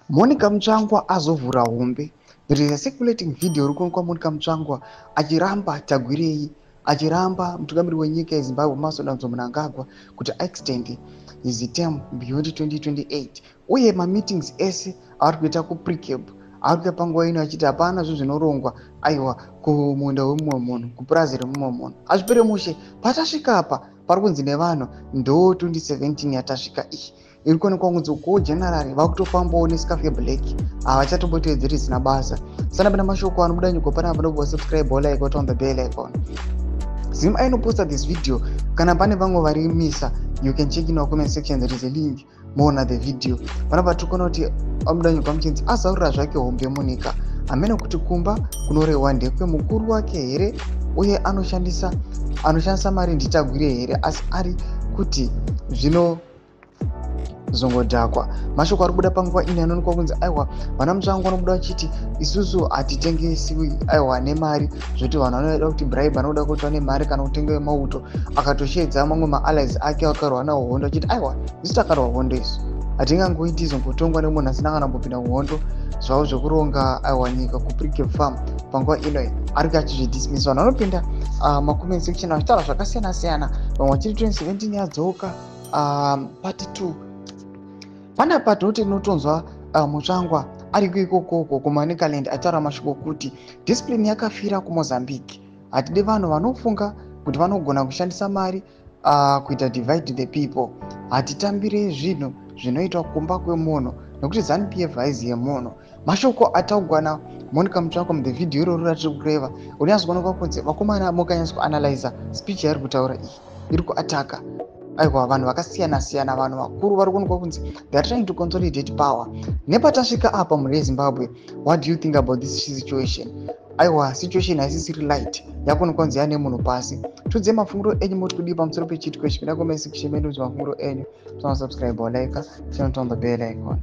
Monica Mutsvangwa azovhura hombe. There is a circulating video rikuonekwa Monica Mutsvangwa achiramba Tagwirei, achiramba mutungamiri wenyika yeZimbabwe Emmerson Mnangagwa kuti extend his term beyond 2028. Uye meetings ese ari kuita kuPrecamp ari kuita panguva ino achiti hapana zvinorongwa aiwa kumunda wemumwe munhu, kupurazi remumwe munhu. Azvipere mushe patasvika apa pari kunzi nevanhu ndo 2017 yatasvika iyi. Iri kuonekwa kunzi uko generally vakutofambawo nescarf yeblack havachatombotevedzeri zvisina basa. Sana mashoko anobuda nyuko panapa nobva subscribe like what on the bell icon. Zim ainoposta this video kana pane vamwe varimisa, you can check in our comment section, there is a link more the video. Panapa tikona kuti amuda nyuko amuchinzi azaurira zvake hombe Monica amene kuti kumba kunorehwa ndekwe mukuru wake here uye anoshandisa mari nditagwire here asi ari kuti zvino zongodhakwa. Mashoko ari kubuda panguva ino anoonekwa kunzi aiwa vana Mutsvangwa vanobuda vachiti isusu hatitengesiwi aiwa nemari zvoti vanhu vanoda kuti bribe, vanoda kuti vane mari kana kutenga mauto, akatoshedza mamwe maallies ake akarwa nawo hondo achiti aiwa isu takarwa hondo isu hatingangoiti izongotongwa nemunhu asina kana kumbopinda muhondo zvavo zvekuronga aiwa nyika kuPrecamp farm. Panguva ino ari kachizvidismiss. Vanhu vanopinda macomment section vachitaura zvakasiyana siyana, vamwe vachiti 2017 yadzoka part 2. Panapa tinotonzwa Mutsvangwa ariko ikokoko kuManicaland ataura mashoko kuti discipline yakafira kuMozambique. Hatide vanhu vanofunga kuti vanogona kushandisa mari kuita divide the people. Hatitambire zvinhu zvinoitwa kumba kwemunhu nokuti ZANU-PF haizi yemunhu. Mashoko ataugwa naMonica Mutsvangwa muthe video iroro ratiri kureva unyatsokuonekwa kunzi vakomana mukanyatsokuanalyza speech yairi kutaura iyi iri kuataka aiwa vanhu vakasiyana siyana, vanhu vakuru vari kuonekwa kunzi they are trying to consolidate power. Nepatasvika apa mhuri yeZimbabwe, what do you think about this situation? Aiwa situation haisisiri light, yakuonekwa kunzi yane munhu pasi. Tudze mafunguro enyu moti kudii pamusoro pechitiko ichi? Pinda comment section medu kuti mafunguro enyu. Subscribe or like, turn on the bell icon.